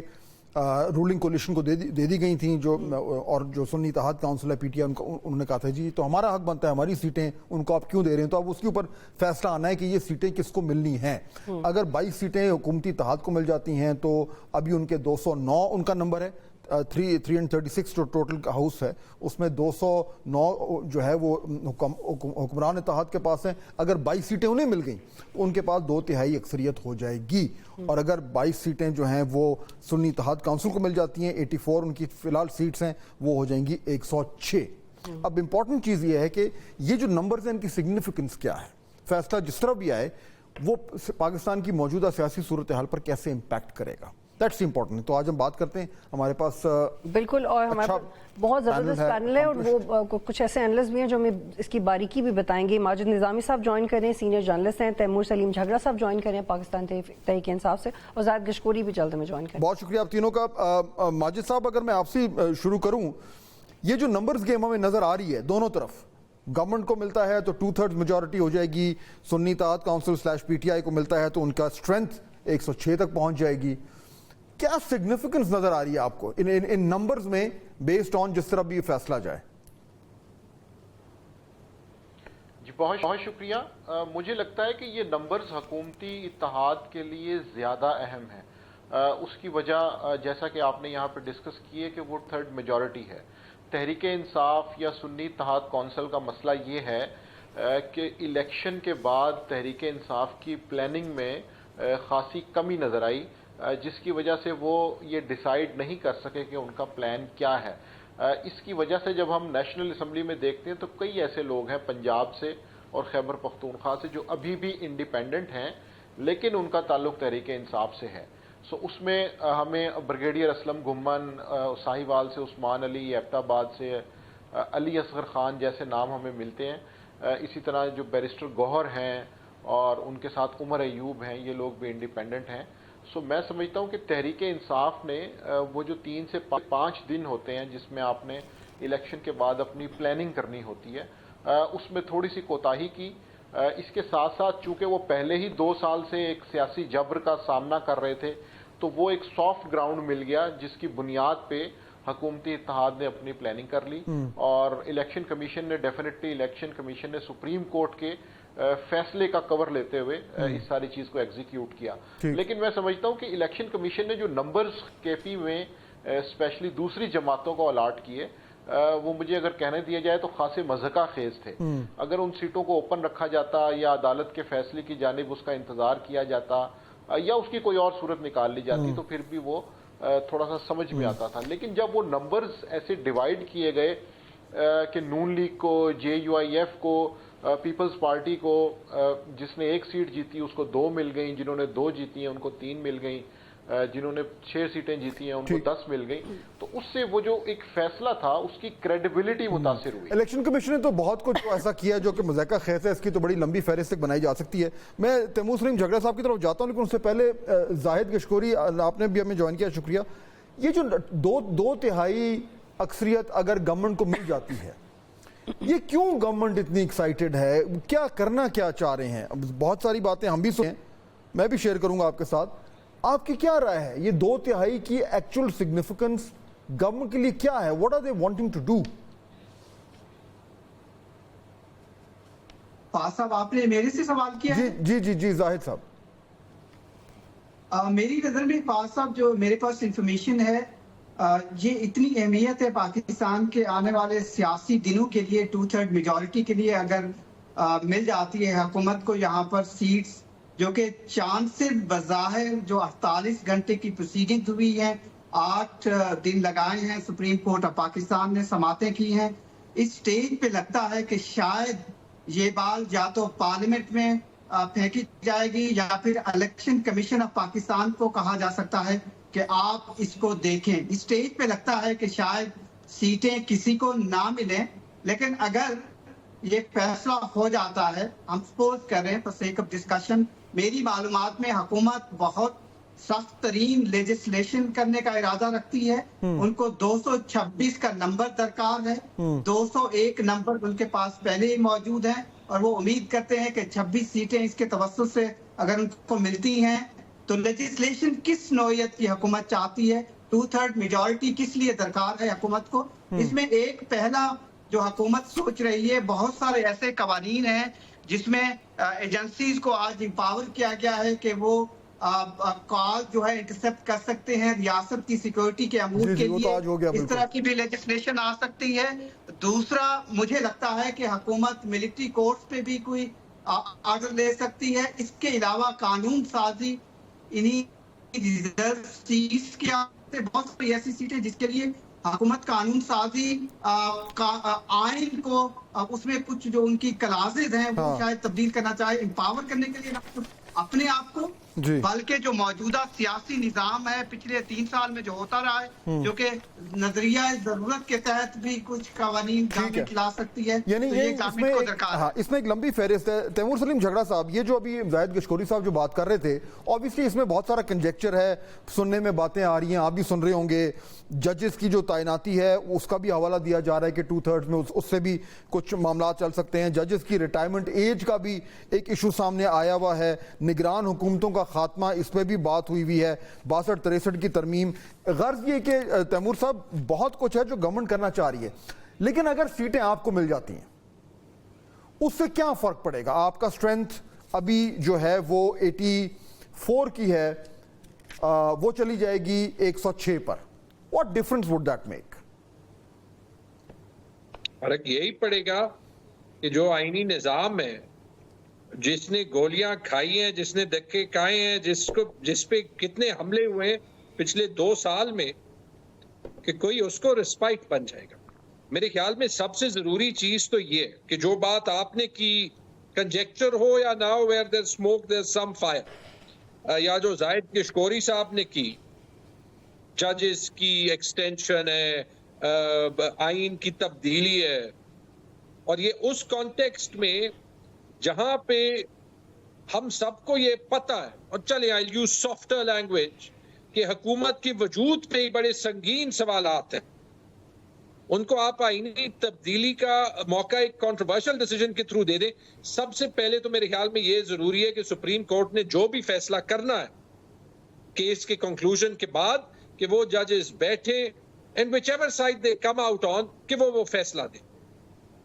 रूलिंग कोलिशन को दे दी गई थी, जो और जो सुन्नी इत्तेहाद काउंसिल है पीटीआई उन्होंने कहा था जी तो हमारा हक बनता है, हमारी सीटें उनको आप क्यों दे रहे हैं। तो अब उसके ऊपर फैसला आना है कि ये सीटें किसको मिलनी हैं। अगर 22 सीटें हुकूमती इत्तेहाद को मिल जाती हैं तो अभी उनके 209 उनका नंबर है, 336 जो टोटल हाउस है उसमें 209 जो है वो हुक्मरान इत्तेहाद के पास है। अगर 22 सीटें उन्हें मिल गई उनके पास 2/3 अक्सरियत हो जाएगी, और अगर 22 सीटें जो हैं वो सुन्नी इत्तेहाद काउंसिल को मिल जाती हैं, 84 उनकी फिलहाल सीट्स हैं, वो हो जाएंगी 106। अब इंपॉर्टेंट चीज़ ये है कि ये जो नंबर्स हैं इनकी सिग्निफिकेंस क्या है, फैसला जिस तरह भी आए वो पाकिस्तान की मौजूदा सियासी सूरत हाल पर कैसे इम्पैक्ट करेगा, दैट्स इंपॉर्टेंट। तो आज हम बात करते हैं, हमारे पास बिल्कुल, और हमारे पास बहुत ज़बरदस्त पैनल है और वो कुछ ऐसे एनालिस्ट भी हैं जो हमें इसकी बारीकी भी बताएंगे। माजिद निज़ामी साहब ज्वाइन कर रहे हैं, सीनियर जर्नलिस्ट हैं। तैमूर सलीम झगड़ा साहब ज्वाइन कर रहे हैं पाकिस्तान तहरीक इंसाफ से, और ज़ाहिद गशकोरी भी जल्द में ज्वाइन करें। बहुत शुक्रिया आप तीनों का। माजिद साहब, अगर मैं आपसे शुरू करूं, ये जो नंबर्स गेम हमें नजर आ रही है दोनों तरफ, गवर्नमेंट को मिलता है तो 2/3 मेजॉरिटी हो जाएगी, सुन्नी इत्तेहाद काउंसिल / पीटीआई को मिलता है तो उनका स्ट्रेंथ 106 तक पहुंच जाएगी। क्या सिग्निफिकेंस नजर आ रही है आपको इन नंबर्स में, बेस्ड ऑन जिस तरह भी ये फैसला जाए? जी बहुत शुक्रिया। मुझे लगता है कि ये नंबर्स हुकूमती इत्तेहाद के लिए ज़्यादा अहम है। उसकी वजह जैसा कि आपने यहाँ पर डिस्कस की है कि वो 1/3 मेजॉरिटी है। तहरीक इंसाफ या सुन्नी इत्तेहाद कौंसिल का मसला ये है कि इलेक्शन के बाद तहरीक इंसाफ की प्लानिंग में खासी कमी नज़र आई, जिसकी वजह से वो ये डिसाइड नहीं कर सके कि उनका प्लान क्या है। इसकी वजह से जब हम नेशनल असम्बली में देखते हैं तो कई ऐसे लोग हैं पंजाब से और खैबर पख्तूनख्वा से जो अभी भी इंडिपेंडेंट हैं, लेकिन उनका ताल्लुक तहरीक इंसाफ से है। सो उसमें हमें ब्रिगेडियर असलम घुम्मन, साहिवाल से उस्मान अली, एबटाबाद से अली असगर खान जैसे नाम हमें मिलते हैं। इसी तरह जो बैरिस्टर गौहर हैं और उनके साथ उमर अयूब हैं, ये लोग भी इंडिपेंडेंट हैं। सो मैं समझता हूँ कि तहरीक इंसाफ ने वो जो 3 से 5 दिन होते हैं जिसमें आपने इलेक्शन के बाद अपनी प्लानिंग करनी होती है, उसमें थोड़ी सी कोताही की। इसके साथ साथ चूंकि वो पहले ही 2 साल से एक सियासी जबर का सामना कर रहे थे, तो वो एक सॉफ्ट ग्राउंड मिल गया जिसकी बुनियाद पे हुकूमती इत्तेहाद ने अपनी प्लानिंग कर ली। और इलेक्शन कमीशन ने डेफिनेटली इलेक्शन कमीशन ने सुप्रीम कोर्ट के फैसले का कवर लेते हुए इस सारी चीज को एग्जीक्यूट किया। लेकिन मैं समझता हूं कि इलेक्शन कमीशन ने जो नंबर्स केपी में स्पेशली दूसरी जमातों को अलॉट किए, वो मुझे अगर कहने दिया जाए तो खासे मज़का खेज थे। अगर उन सीटों को ओपन रखा जाता या अदालत के फैसले की जानिब उसका इंतजार किया जाता या उसकी कोई और सूरत निकाल ली जाती तो फिर भी वो थोड़ा सा समझ में आता था। लेकिन जब वो नंबर्स ऐसे डिवाइड किए गए कि नून लीग को, JUIF को, पीपल्स पार्टी को जिसने 1 सीट जीती उसको 2 मिल गई, जिन्होंने 2 जीती हैं उनको 3 मिल गई, जिन्होंने 6 सीटें जीती हैं उनको 10 मिल गई, तो उससे वो जो एक फैसला था उसकी क्रेडिबिलिटी मुतासिर हुई। इलेक्शन कमीशन ने तो बहुत कुछ ऐसा किया जो कि मज़ाका खेज है, इसकी तो बड़ी लंबी फहरिस्त बनाई जा सकती है। मैं तैमूर सलीम झगड़ा साहब की तरफ जाता हूँ, लेकिन उससे पहले जाहिद गशकोरी, आपने भी हमें ज्वाइन किया, शुक्रिया। ये जो 2/3 अक्सरियत अगर गवर्नमेंट को मिल जाती है, ये क्यों गवर्नमेंट इतनी एक्साइटेड है, क्या करना क्या चाह रहे हैं? बहुत सारी बातें हम भी सुने, मैं भी शेयर करूंगा आपके साथ। आपकी क्या राय है, ये 2/3 की एक्चुअल सिग्निफिकेंस गवर्नमेंट के लिए क्या है? What are they wanting to do? साहब, आपने मेरे से सवाल किया है? जी जाहिद साहब। मेरी नजर में साहब जो मेरे पास इंफॉर्मेशन है, ये इतनी अहमियत है पाकिस्तान के आने वाले सियासी दिनों के लिए, 2/3 मेजॉरिटी के लिए अगर मिल जाती है हुकूमत को यहाँ पर सीट्स, जो कि चांद से बज़ाहिर जो 48 घंटे की प्रोसीडिंग हुई है, 8 दिन लगाए हैं सुप्रीम कोर्ट ऑफ पाकिस्तान ने, समातें की हैं, इस स्टेज पे लगता है कि शायद ये बाल या तो पार्लियामेंट में फेंकी जाएगी या फिर इलेक्शन कमीशन ऑफ पाकिस्तान को कहा जा सकता है कि आप इसको देखें। इस स्टेज पे लगता है कि शायद सीटें किसी को ना मिलें, लेकिन अगर ये फैसला हो जाता है, हम सपोज कर रहे हैं फॉर सेक ऑफ डिस्कशन, मेरी मालूमात में हुकूमत बहुत सख्त तरीन लेजिस्लेशन करने का इरादा रखती है। उनको 226 का नंबर दरकार है, 201 नंबर उनके पास पहले ही मौजूद है, और वो उम्मीद करते हैं कि 26 सीटें इसके तवस्सुत से अगर उनको मिलती हैं तो लेजिस्लेशन किस नौयत की हुकूमत चाहती है, 2/3 میجورٹی کس لیے درکار ہے حکومت کو. اس میں ایک پہلا جو حکومت سوچ رہی ہے، بہت سارے ایسے قوانین ہیں جس میں ایجنسیز کو آج امپاور کیا گیا ہے کہ وہ کال جو ہے انٹرسپٹ کر سکتے ہیں ریاست کی سیکورٹی کے امور کے لیے. اس طرح کی بھی لیجسلیشن آ سکتی ہے. دوسرا مجھے لگتا ہے کہ حکومت ملٹری کورٹس پہ بھی کوئی آرڈر لے سکتی ہے. اس کے علاوہ قانون سازی انہی ریزرو سیٹس کے بہت ساری ایسی سیٹیں جس کے لیے حکومت قانون سازی آئین کو اس میں کچھ جو ان کی کلازز ہیں وہ شاید تبدیل کرنا چاہے امپاور کرنے کے لیے اپنے آپ کو، بلکہ جو موجودہ سیاسی نظام ہے پچھلے 3 سال میں جو ہوتا رہا ہے، جو کہ نظریہ ضرورت کے تحت بھی کچھ قوانین گورنمنٹ لا سکتی ہے، یعنی اس میں ایک لمبی فہرست ہے. تیمور سلیم جھگڑا صاحب، یہ جو ابھی زاہد گشکوری صاحب جو بات کر رہے تھے، obviously اس میں بہت سارا کنجیکچر ہے، سننے میں باتیں آ رہی ہیں، آپ بھی سن رہے ہوں گے. ججز کی جو تعیناتی ہے اس کا بھی حوالہ دیا جا رہا ہے کہ 2/3 میں اس سے بھی کچھ معاملات چل سکتے ہیں. ججز کی ریٹائرمنٹ ایج کا بھی ایک ایشو سامنے آیا ہوا ہے. نگران حکومتوں کا خاتمہ، اس پہ بھی بات ہوئی ہے. 62-63 کی ترمیم. غرض یہ کہ تیمور صاحب بہت کچھ ہے جو گورنمنٹ کرنا چاہ رہی ہے، لیکن اگر سیٹیں آپ کو مل جاتی ہیں اس سے کیا فرق پڑے گا؟ آپ کا سٹرینتھ ابھی جو ہے وہ 84 کی ہے، وہ چلی جائے گی 106 پر. What difference would that make? فرق یہی پڑے گا کہ جو آئینی نظام ہے، جس نے گولیاں کھائی ہیں، جس نے دھکے کھائے ہیں، جس پہ کتنے حملے ہوئے ہیں پچھلے 2 سال میں، کہ کوئی اس کو رسپائٹ بن جائے گا. میرے خیال میں سب سے ضروری چیز تو یہ ہے کہ جو بات آپ نے کی، کنجیکچر ہو یا نہ ہو، where there's smoke there's some fire، یا جو زاہد گشکوری صاحب نے کی، ججز کی ایکسٹینشن ہے، آئین کی تبدیلی ہے، اور یہ اس کانٹیکسٹ میں جہاں پہ ہم سب کو یہ پتہ ہے، اور چلیں I'll use softer language، کہ حکومت کے وجود پہ بڑے سنگین سوالات ہیں. ان کو آپ آئینی تبدیلی کا موقع ایک کنٹروورشل ڈیسیجن کے تھرو دے دیں. سب سے پہلے تو میرے خیال میں یہ ضروری ہے کہ سپریم کورٹ نے جو بھی فیصلہ کرنا ہے کیس کے کنکلوژن کے بعد، کہ وہ ججز بیٹھے and which ever side they come out on, کہ وہ فیصلہ دیں.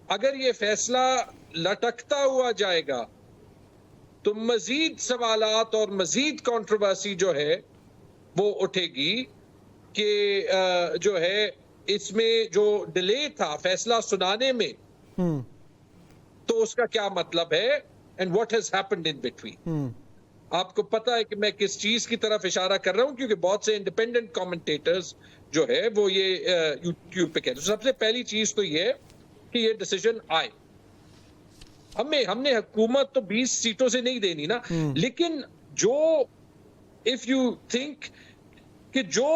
اگر یہ فیصلہ لٹکتا ہوا جائے گا تو مزید سوالات اور مزید کنٹروورسی جو ہے وہ اٹھے گی کہ جو ہے اس میں جو ڈیلے تھا فیصلہ سنانے میں، تو اس کا کیا مطلب ہے and what has happened in between. آپ کو پتا ہے کہ میں کس چیز کی طرف اشارہ کر رہا ہوں، کیونکہ بہت سے انڈیپینڈنٹ کامنٹیٹرز جو ہے وہ یہ یوٹیوب پہ کہتے ہیں. سب سے پہلی چیز تو یہ کہ یہ ڈیسیجن آئے. ہم نے حکومت تو 20 سیٹوں سے نہیں دینی نا، لیکن جو اف یو تھنک کہ جو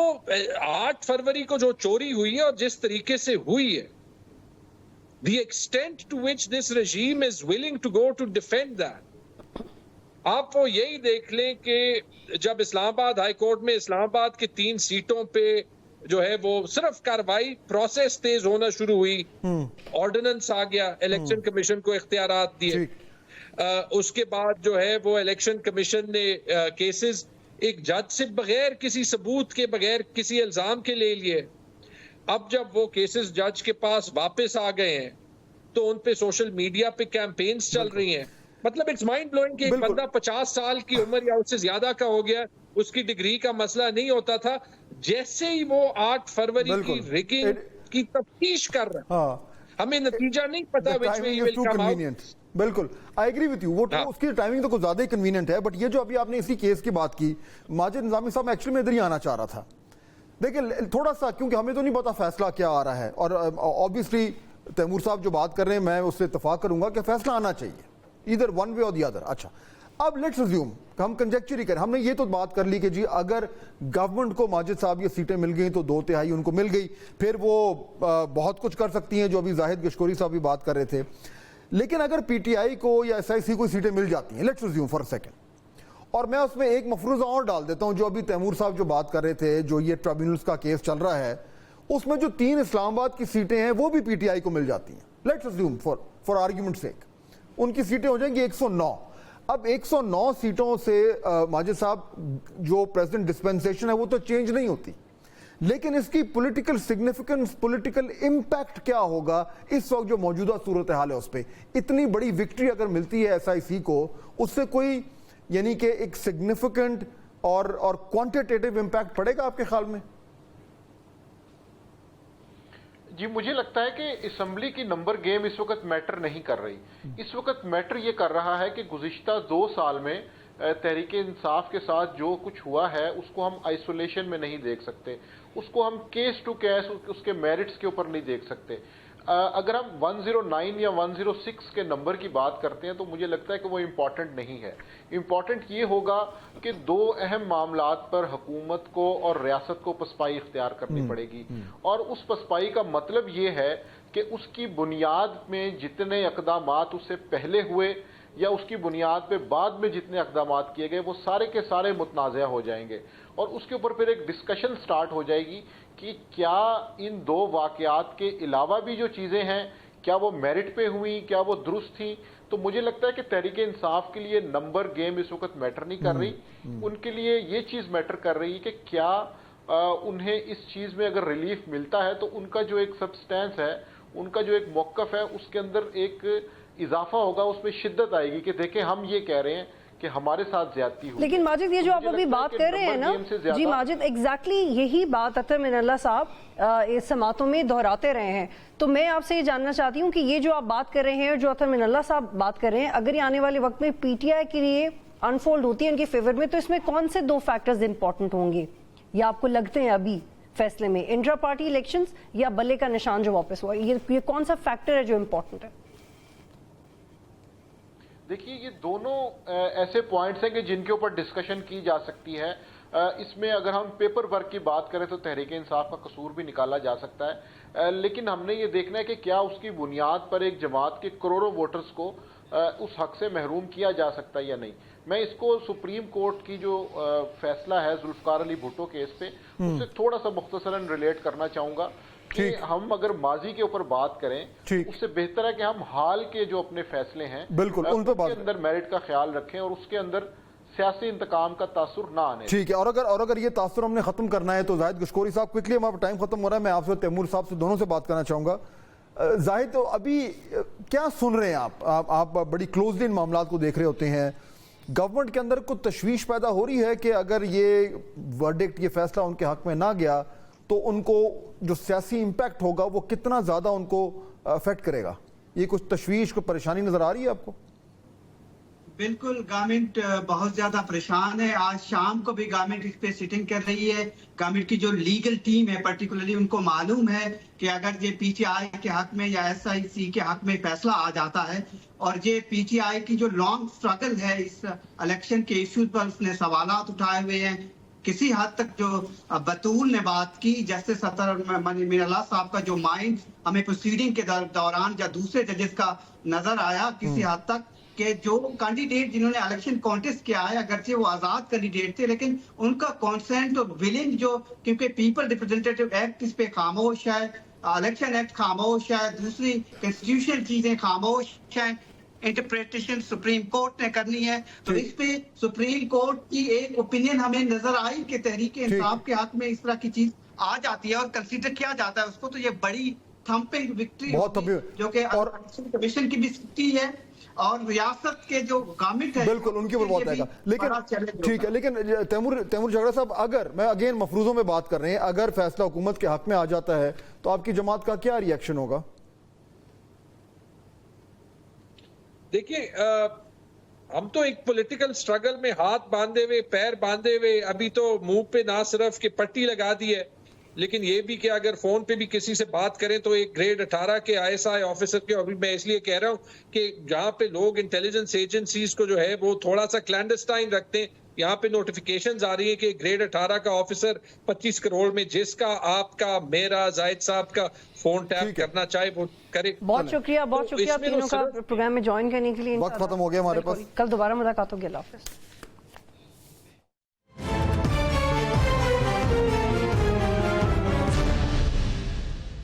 8 فروری کو جو چوری ہوئی ہے اور جس طریقے سے ہوئی ہے، the extent to which this regime is willing to go to defend that. آپ وہ یہی دیکھ لیں کہ جب اسلام آباد ہائی کورٹ میں اسلام آباد کی 3 سیٹوں پہ جو ہے وہ صرف کاروائی پروسیس تیز ہونا شروع ہوئی، آرڈیننس آ گیا، الیکشن کمیشن کو اختیارات دیے. اس کے بعد جو ہے وہ الیکشن کمیشن نے کیسز ایک جج سے بغیر کسی ثبوت کے، بغیر کسی الزام کے لے لیے. اب جب وہ کیسز جج کے پاس واپس آ گئے ہیں تو ان پہ سوشل میڈیا پہ کیمپینز چل رہی ہیں. مطلب اٹس مائنڈ بلوئنگ کہ ایک بندہ 50 سال کی عمر یا اس سے زیادہ کا ہو گیا، اس کی ڈگری کا مسئلہ نہیں ہوتا تھا، جیسے ہی وہ 8 فروری کی ریگنگ کی تفتیش کر رہا ہے، ہمیں نتیجہ نہیں پتا which way he will come out. بالکل آئی ایگری وتھ یو. وہ اس کی ٹائمنگ تو کچھ زیادہ ہی کنوینئنٹ ہے. بٹ یہ جو ابھی آپ نے اسی کیس کی بات کی، ماجد نظامی صاحب، میں ایکچولی میں ادھر ہی آنا چاہ رہا تھا. دیکھیں تھوڑا سا، کیونکہ ہمیں تو نہیں پتا فیصلہ کیا آ رہا ہے، اور آبویسلی تیمور صاحب جو بات کر رہے ہیں میں اس سے اتفاق کروں گا کہ فیصلہ آنا چاہیے ادھر ون وے اور دی ادر. اچھا، اب لیٹس اسیوم کہ ہم کنجیکچر ہی کریں. ہم نے یہ تو بات کر لی کہ جی اگر گورنمنٹ کو ماجد صاحب یہ سیٹیں مل گئیں تو 2/3 ان کو مل گئی، پھر وہ بہت کچھ کر سکتی ہیں، جو ابھی زاہد گشکوری صاحب بھی بات کر رہے تھے. لیکن اگر پی ٹی آئی کو یا ایس آئی سی کو سیٹیں مل جاتی ہیں، let's assume for a second, اور میں اس میں ایک مفروضہ اور ڈال دیتا ہوں جو ابھی تیمور صاحب جو بات کر رہے تھے، جو یہ ٹرائبیونلز کا کیس چل رہا ہے، اس میں جو 3 اسلام آباد کی سیٹیں ہیں وہ بھی پی ٹی آئی کو مل جاتی ہیں. لیٹس اسیوم فار آرگیومنٹ سیک ان کی سیٹیں ہو جائیں گی 109. اب 109 سیٹوں سے ماجد صاحب جو پریزیڈنٹ ڈسپینسیشن ہے وہ تو چینج نہیں ہوتی. لیکن اس کی پولیٹیکل سگنیفیکنس، پولیٹیکل امپیکٹ کیا ہوگا اس وقت جو موجودہ صورتحال ہے اس پہ؟ اتنی بڑی وکٹری اگر ملتی ہے SIC کو، اس سے کوئی یعنی کہ ایک سگنیفیکنٹ اور کوانٹیٹیو امپیکٹ پڑے گا آپ کے خیال میں؟ جی مجھے لگتا ہے کہ اسمبلی کی نمبر گیم اس وقت میٹر نہیں کر رہی. اس وقت میٹر یہ کر رہا ہے کہ گزشتہ 2 سال میں تحریک انصاف کے ساتھ جو کچھ ہوا ہے اس کو ہم آئسولیشن میں نہیں دیکھ سکتے، اس کو ہم کیس ٹو کیس اس کے میرٹس کے اوپر نہیں دیکھ سکتے. اگر ہم 109 یا 106 کے نمبر کی بات کرتے ہیں تو مجھے لگتا ہے کہ وہ امپورٹنٹ نہیں ہے. امپورٹنٹ یہ ہوگا کہ 2 اہم معاملات پر حکومت کو اور ریاست کو پسپائی اختیار کرنی پڑے گی، اور اس پسپائی کا مطلب یہ ہے کہ اس کی بنیاد میں جتنے اقدامات اس سے پہلے ہوئے یا اس کی بنیاد پہ بعد میں جتنے اقدامات کیے گئے وہ سارے کے سارے متنازع ہو جائیں گے، اور اس کے اوپر پھر ایک ڈسکشن سٹارٹ ہو جائے گی کہ کیا ان 2 واقعات کے علاوہ بھی جو چیزیں ہیں کیا وہ میرٹ پہ ہوئی، کیا وہ درست تھیں. تو مجھے لگتا ہے کہ تحریک انصاف کے لیے نمبر گیم اس وقت میٹر نہیں کر رہی. ان کے لیے یہ چیز میٹر کر رہی ہے کہ کیا انہیں اس چیز میں اگر ریلیف ملتا ہے تو ان کا جو ایک سبسٹینس ہے، ان کا جو ایک موقف ہے، اس کے اندر ایک اضافہ ہوگا، اس میں شدت آئے گی کہ دیکھیں ہم یہ کہہ رہے ہیں کہ ہمارے ساتھ زیادتی ہوئی. لیکن ماجد یہ جو آپ ابھی بات کر رہے ہیں نا، جی ماجد ایگزیکٹلی یہی بات اطہر من اللہ صاحب اس سماعتوں میں دہراتے رہے ہیں. تو میں آپ سے یہ جاننا چاہتی ہوں کہ یہ جو آپ بات کر رہے ہیں، جو اطہر من اللہ صاحب بات کر رہے ہیں، اگر یہ آنے والے وقت میں PTI کے لیے انفولڈ ہوتی ہے ان کے فیور میں، تو اس میں کون سے 2 فیکٹرز امپورٹنٹ ہوں گے یا آپ کو لگتے ہیں ابھی فیصلے میں؟ انٹرا پارٹی الیکشنز یا بلے کا نشان جو واپس ہوا، یہ کون سا فیکٹر ہے جو امپورٹنٹ ہے؟ دیکھیے یہ دونوں ایسے پوائنٹس ہیں کہ جن کے اوپر ڈسکشن کی جا سکتی ہے. اس میں اگر ہم پیپر ورک کی بات کریں تو تحریک انصاف کا قصور بھی نکالا جا سکتا ہے، لیکن ہم نے یہ دیکھنا ہے کہ کیا اس کی بنیاد پر ایک جماعت کے کروڑوں ووٹرز کو اس حق سے محروم کیا جا سکتا ہے یا نہیں. میں اس کو سپریم کورٹ کی جو فیصلہ ہے ذوالفقار علی بھٹو کیس پہ، اس سے تھوڑا سا مختصراً ریلیٹ کرنا چاہوں گا کہ ہم اگر ماضی کے اوپر بات کریں اس سے بہتر ہے کہ ہم حال کے جو اپنے فیصلے ہیں بالکل ان پہ کے اندر میرٹ کا خیال رکھیں اور اس کے اندر سیاسی انتقام کا تاثر نہ آنے. ٹھیک ہے. اور اگر یہ تاثر ہم نے ختم کرنا ہے تو زاہد گشکوری صاحب کوئکلی، ہمارا ٹائم ختم ہو رہا ہے، میں آپ سے تیمور صاحب سے دونوں سے بات کرنا چاہوں گا. زاہد تو ابھی کیا سن رہے ہیں آپ بڑی کلوزلی ان معاملات کو دیکھ رہے ہوتے ہیں، گورنمنٹ کے اندر کوئی تشویش پیدا ہو رہی ہے کہ اگر یہ ورڈکٹ، یہ فیصلہ ان کے حق میں نہ گیا تو ان کو جو سیاسی امپیکٹ ہوگا وہ کتنا زیادہ ان کو افیکٹ کرے گا؟ یہ کچھ تشویش، کوئی پریشانی نظر آ رہی ہے آپ کو؟ بالکل گورنمنٹ بہت زیادہ پریشان ہے. آج شام کو بھی گورنمنٹ اس پہ سٹنگ کر رہی ہے. گورنمنٹ کی جو لیگل ٹیم ہے پرٹیکولرلی ان کو معلوم ہے کہ اگر یہ PTI کے حق میں یا SIC کے حق میں فیصلہ آ جاتا ہے، اور یہ PTI کی جو لانگ سٹرگل ہے اس الیکشن کے ایشوز پر، اس نے سوالات اٹھائے ہوئے ہیں. کسی حد تک جو بطول نے بات کی، جسٹس اطہر من اللہ صاحب کا جو مائنڈ ہمیں پروسیڈنگ کے دوران یا دوسرے ججز کا نظر آیا کسی حد تک، کہ جو کینڈیڈیٹ جنہوں نے الیکشن کانٹیسٹ کیا ہے اگرچہ وہ آزاد کینڈیڈیٹ تھے، لیکن ان کا کانسنٹ اور ولنگ جو، کیونکہ پیپل ریپرزینٹیٹو ایکٹ اس پہ خاموش ہے، الیکشن ایکٹ خاموش ہے، دوسری کنسٹیٹیوشنل چیزیں خاموش ہیں، انٹرپریٹیشن سپریم کورٹ نے کرنی ہے. تو اس پہ سپریم کورٹ کی ایک اوپینین ہمیں نظر آئی کہ تحریک انصاف کے حق میں اس طرح کی چیز آ جاتی ہے اور کنسیڈر کیا جاتا ہے اس کو، تو یہ بڑی تھمپنگ وکٹری جو کہ کمیشن کی بھی سکتی ہے اور ریاست کے جو گورنمنٹ ہے بالکل ان کے اوپر بہت آئے گا. لیکن ٹھیک ہے، لیکن تیمور جھگڑا صاحب، اگر میں اگین مفروضوں میں بات کر رہے ہیں، اگر فیصلہ حکومت کے حق میں آ جاتا ہے تو آپ کی جماعت کا کیا ری ایکشن ہوگا؟ دیکھیے ہم تو ایک پولیٹیکل سٹرگل میں ہاتھ باندھے ہوئے، پیر باندھے ہوئے، ابھی تو منہ پہ نہ صرف کہ پٹی لگا دی ہے، لیکن یہ بھی کہ اگر فون پہ بھی کسی سے بات کریں تو ایک گریڈ 18 کے ISI آفیسر کے، ابھی میں اس لیے کہہ رہا ہوں کہ جہاں پہ لوگ انٹیلیجنس ایجنسیز کو جو ہے وہ تھوڑا سا کلینڈسٹائن رکھتے ہیں، یہاں پہ نوٹیفیکیشنز آ رہی ہیں کہ گریڈ 18 کا آفیسر 25 کروڑ میں جس کا آپ کا میرا زاہد صاحب کا فون ٹیپ کرنا چاہے وہ کرے. بہت شکریہ تینوں کا پروگرام میں جوائن کرنے کے لیے. وقت ختم ہو گیا ہمارے پاس، کل دوبارہ ملاقات ہوگی. اللہ حافظ.